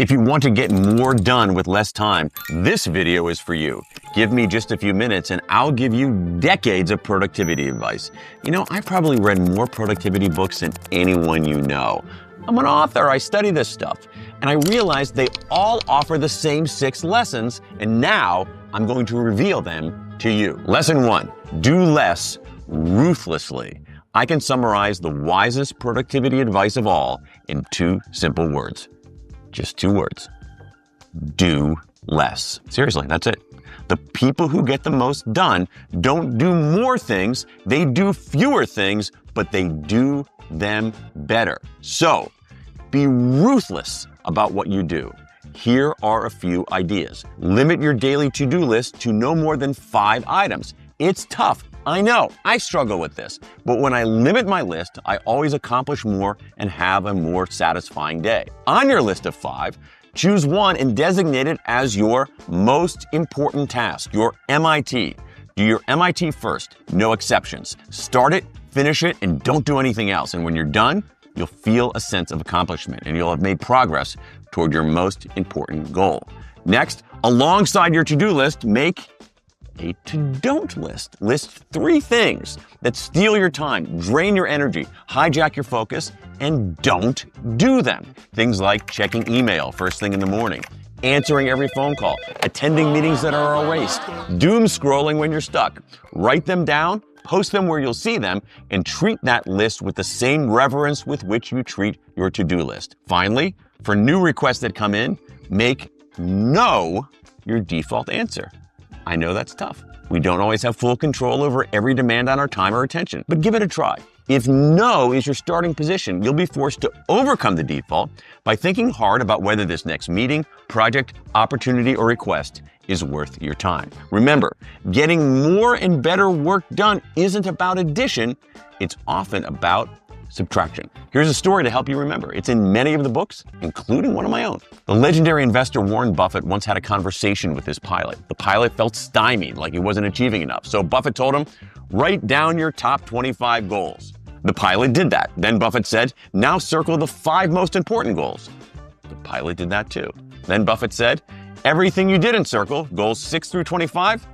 If you want to get more done with less time, this video is for you. Give me just a few minutes and I'll give you decades of productivity advice. You know, I've probably read more productivity books than anyone you know. I'm an author, I study this stuff, and I realized they all offer the same 6 lessons, and now I'm going to reveal them to you. Lesson 1, do less ruthlessly. I can summarize the wisest productivity advice of all in 2 simple words. Just 2 words. Do less. Seriously, that's it. The people who get the most done don't do more things, they do fewer things, but they do them better. So, be ruthless about what you do. Here are a few ideas. Limit your daily to-do list to no more than 5 items. It's tough. I know, I struggle with this, but when I limit my list, I always accomplish more and have a more satisfying day. On your list of 5, choose one and designate it as your most important task, your MIT. Do your MIT first, no exceptions. Start it, finish it, and don't do anything else. And when you're done, you'll feel a sense of accomplishment and you'll have made progress toward your most important goal. Next, alongside your to-do list, make a to-don't list. List 3 things that steal your time, drain your energy, hijack your focus, and don't do them. Things like checking email first thing in the morning, answering every phone call, attending meetings that are a waste, doom scrolling when you're stuck. Write them down, post them where you'll see them, and treat that list with the same reverence with which you treat your to-do list. Finally, for new requests that come in, make no your default answer. I know that's tough. We don't always have full control over every demand on our time or attention, but give it a try. If no is your starting position, you'll be forced to overcome the default by thinking hard about whether this next meeting, project, opportunity, or request is worth your time. Remember, getting more and better work done isn't about addition, it's often about subtraction. Here's a story to help you remember. It's in many of the books, including one of my own. The legendary investor Warren Buffett once had a conversation with his pilot. The pilot felt stymied, like he wasn't achieving enough. So Buffett told him, write down your top 25 goals. The pilot did that. Then Buffett said, now circle the 5 most important goals. The pilot did that too. Then Buffett said, everything you didn't circle, goals 6 through 25,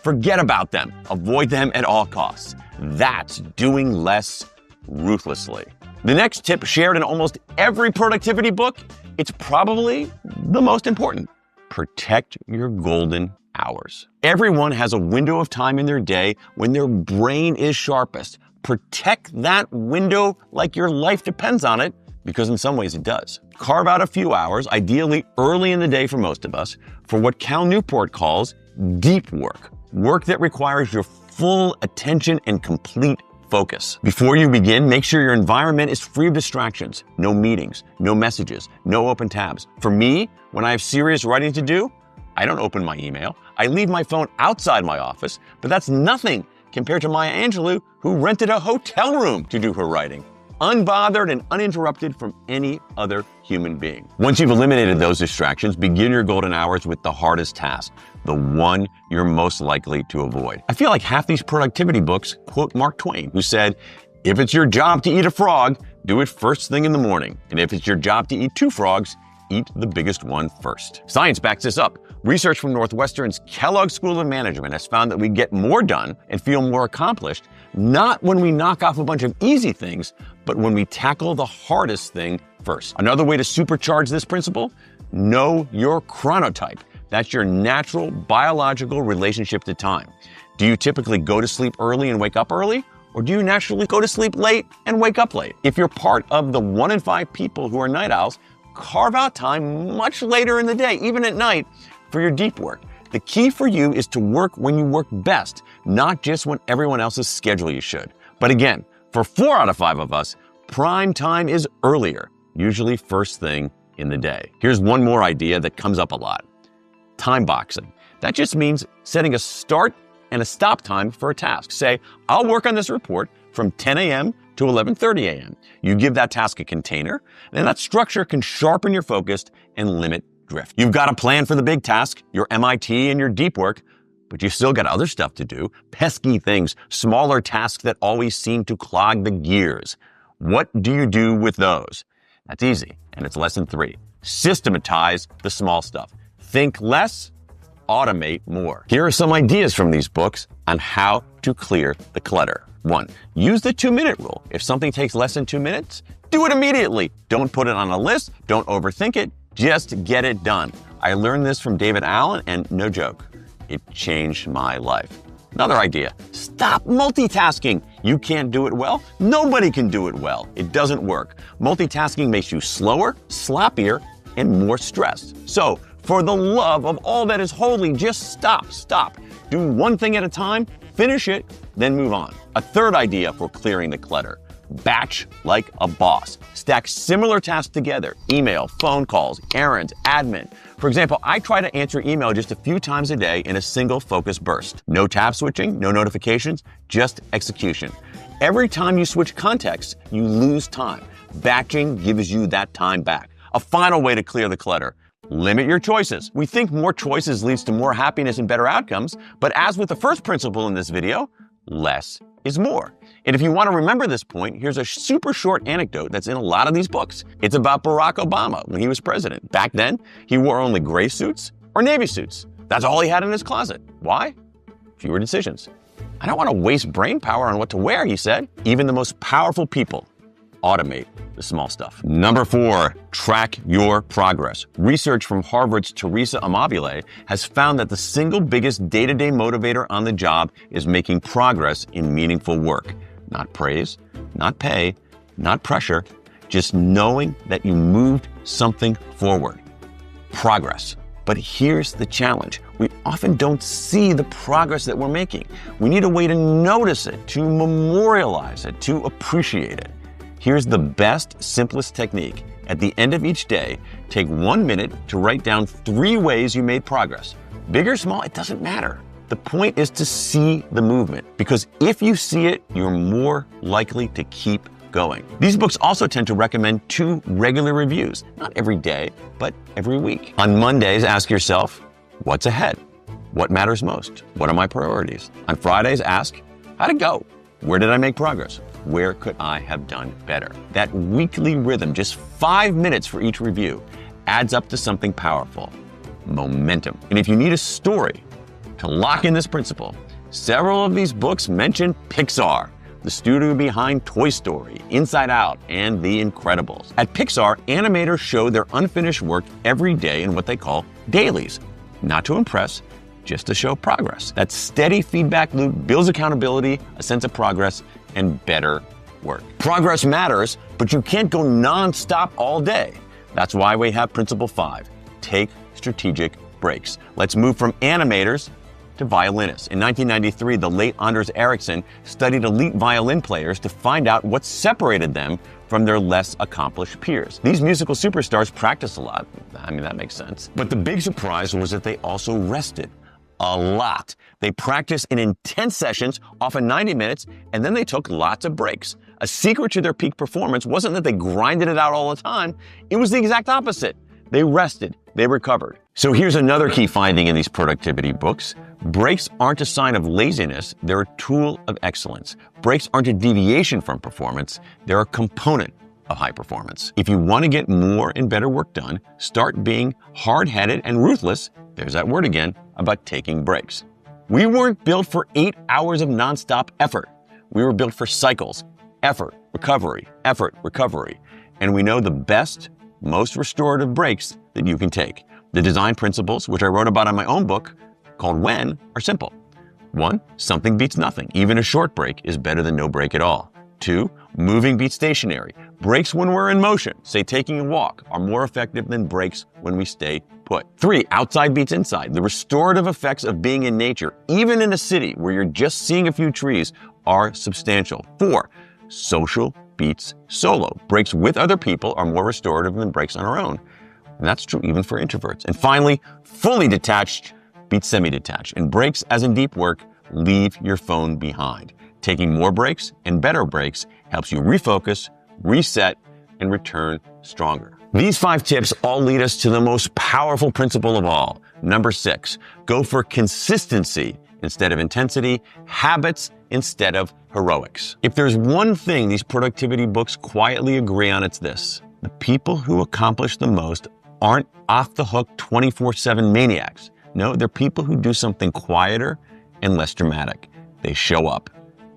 forget about them. Avoid them at all costs. That's doing less ruthlessly. The next tip shared in almost every productivity book, it's probably the most important. Protect your golden hours. Everyone has a window of time in their day when their brain is sharpest. Protect that window like your life depends on it, because in some ways it does. Carve out a few hours, ideally early in the day for most of us, for what Cal Newport calls deep work. Work that requires your full attention and complete focus. Before you begin, make sure your environment is free of distractions. No meetings, no messages, no open tabs. For me, when I have serious writing to do, I don't open my email. I leave my phone outside my office, but that's nothing compared to Maya Angelou, who rented a hotel room to do her writing, unbothered and uninterrupted from any other human being. Once you've eliminated those distractions, begin your golden hours with the hardest task, the one you're most likely to avoid. I feel like half these productivity books quote Mark Twain, who said, if it's your job to eat a frog, do it first thing in the morning. And if it's your job to eat 2 frogs, eat the biggest one first. Science backs this up. Research from Northwestern's Kellogg School of Management has found that we get more done and feel more accomplished, not when we knock off a bunch of easy things, but when we tackle the hardest thing first. Another way to supercharge this principle, know your chronotype. That's your natural biological relationship to time. Do you typically go to sleep early and wake up early? Or do you naturally go to sleep late and wake up late? If you're part of the 1 in 5 people who are night owls, carve out time much later in the day, even at night, for your deep work. The key for you is to work when you work best, not just when everyone else's schedule you should. But again, for 4 out of 5 of us, prime time is earlier, usually first thing in the day. Here's one more idea that comes up a lot. Time boxing. That just means setting a start and a stop time for a task. Say, I'll work on this report from 10 a.m. to 11:30 a.m. You give that task a container, and that structure can sharpen your focus and limit drift. You've got a plan for the big task, your MIT and your deep work, but you still got other stuff to do, pesky things, smaller tasks that always seem to clog the gears. What do you do with those? That's easy, and it's lesson 3. Systematize the small stuff. Think less, automate more. Here are some ideas from these books on how to clear the clutter. 1. Use the 2-minute rule. If something takes less than 2 minutes, do it immediately. Don't put it on a list. Don't overthink it. Just get it done. I learned this from David Allen, and no joke, it changed my life. Another idea, stop multitasking. You can't do it well. Nobody can do it well. It doesn't work. Multitasking makes you slower, sloppier, and more stressed. So, for the love of all that is holy, just stop. Do one thing at a time, finish it, then move on. A third idea for clearing the clutter, batch like a boss. Stack similar tasks together, email, phone calls, errands, admin. For example, I try to answer email just a few times a day in a single focus burst. No tab switching, no notifications, just execution. Every time you switch contexts, you lose time. Batching gives you that time back. A final way to clear the clutter, limit your choices. We think more choices leads to more happiness and better outcomes, but as with the first principle in this video, less is more. And if you want to remember this point, here's a super short anecdote that's in a lot of these books. It's about Barack Obama when he was president. Back then, he wore only gray suits or navy suits. That's all he had in his closet. Why? Fewer decisions. I don't want to waste brain power on what to wear, he said. Even the most powerful people automate the small stuff. Number 4, track your progress. Research from Harvard's Teresa Amabile has found that the single biggest day-to-day motivator on the job is making progress in meaningful work. Not praise, not pay, not pressure, just knowing that you moved something forward. Progress. But here's the challenge. We often don't see the progress that we're making. We need a way to notice it, to memorialize it, to appreciate it. Here's the best, simplest technique. At the end of each day, take 1 minute to write down 3 ways you made progress. Big or small, it doesn't matter. The point is to see the movement, because if you see it, you're more likely to keep going. These books also tend to recommend 2 regular reviews, not every day, but every week. On Mondays, ask yourself, what's ahead? What matters most? What are my priorities? On Fridays, ask, how'd it go? Where did I make progress? Where could I have done better? That weekly rhythm, just 5 minutes for each review, adds up to something powerful, momentum. And if you need a story to lock in this principle, several of these books mention Pixar, the studio behind Toy Story, Inside Out, and The Incredibles. At Pixar, animators show their unfinished work every day in what they call dailies, not to impress, just to show progress. That steady feedback loop builds accountability, a sense of progress, and better work. Progress matters, but you can't go non-stop all day. That's why we have Principle 5, take strategic breaks. Let's move from animators to violinists. In 1993, the late Anders Ericsson studied elite violin players to find out what separated them from their less accomplished peers. These musical superstars practice a lot. I mean, that makes sense. But the big surprise was that they also rested a lot. They practiced in intense sessions, often 90 minutes, and then they took lots of breaks. A secret to their peak performance wasn't that they grinded it out all the time. It was the exact opposite. They rested, they recovered. So here's another key finding in these productivity books. Breaks aren't a sign of laziness, they're a tool of excellence. Breaks aren't a deviation from performance, they're a component of high performance. If you want to get more and better work done, start being hard-headed and ruthless, there's that word again, about taking breaks. We weren't built for 8 hours of nonstop effort. We were built for cycles, effort, recovery, and we know the best, most restorative breaks that you can take. The design principles, which I wrote about in my own book called When, are simple. 1, something beats nothing. Even a short break is better than no break at all. 2, moving beats stationary. Breaks when we're in motion, say taking a walk, are more effective than breaks when we stay put. 3, outside beats inside. The restorative effects of being in nature, even in a city where you're just seeing a few trees, are substantial. 4, social beats solo. Breaks with other people are more restorative than breaks on our own. And that's true even for introverts. And finally, fully detached beats semi-detached. And breaks, as in deep work, leave your phone behind. Taking more breaks and better breaks helps you refocus, reset, and return stronger. These 5 tips all lead us to the most powerful principle of all. Number 6, go for consistency instead of intensity, habits instead of heroics. If there's one thing these productivity books quietly agree on, it's this: the people who accomplish the most aren't off the hook 24/7 maniacs. No, they're people who do something quieter and less dramatic. They show up.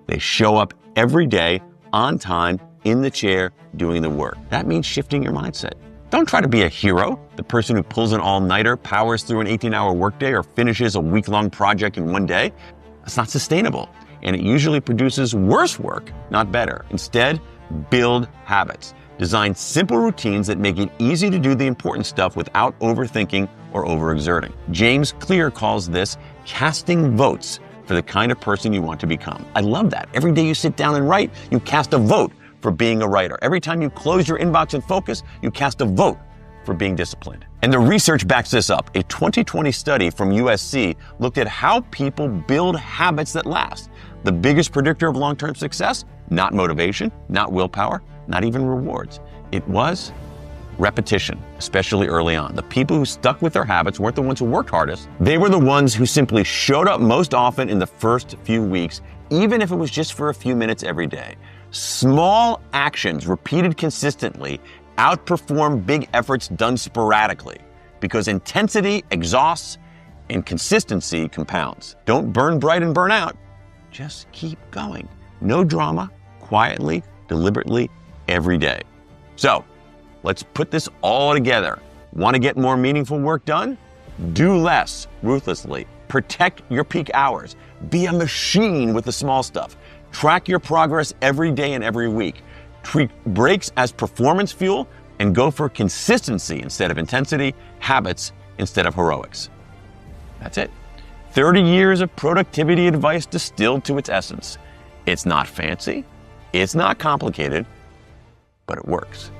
They show up every day, on time, in the chair, doing the work. That means shifting your mindset. Don't try to be a hero, the person who pulls an all-nighter, powers through an 18-hour workday, or finishes a week-long project in one day. That's not sustainable, and it usually produces worse work, not better. Instead, build habits. Design simple routines that make it easy to do the important stuff without overthinking or overexerting. James Clear calls this casting votes for the kind of person you want to become. I love that. Every day you sit down and write, you cast a vote for being a writer. Every time you close your inbox and focus, you cast a vote for being disciplined. And the research backs this up. A 2020 study from USC looked at how people build habits that last. The biggest predictor of long-term success? Not motivation, not willpower, not even rewards. It was repetition, especially early on. The people who stuck with their habits weren't the ones who worked hardest. They were the ones who simply showed up most often in the first few weeks, even if it was just for a few minutes every day. Small actions repeated consistently outperform big efforts done sporadically, because intensity exhausts and consistency compounds. Don't burn bright and burn out. Just keep going. No drama, quietly, deliberately, every day. So, let's put this all together. Want to get more meaningful work done? Do less ruthlessly. Protect your peak hours. Be a machine with the small stuff. Track your progress every day and every week. Treat breaks as performance fuel and go for consistency instead of intensity, habits instead of heroics. That's it. 30 years of productivity advice distilled to its essence. It's not fancy, it's not complicated, but it works.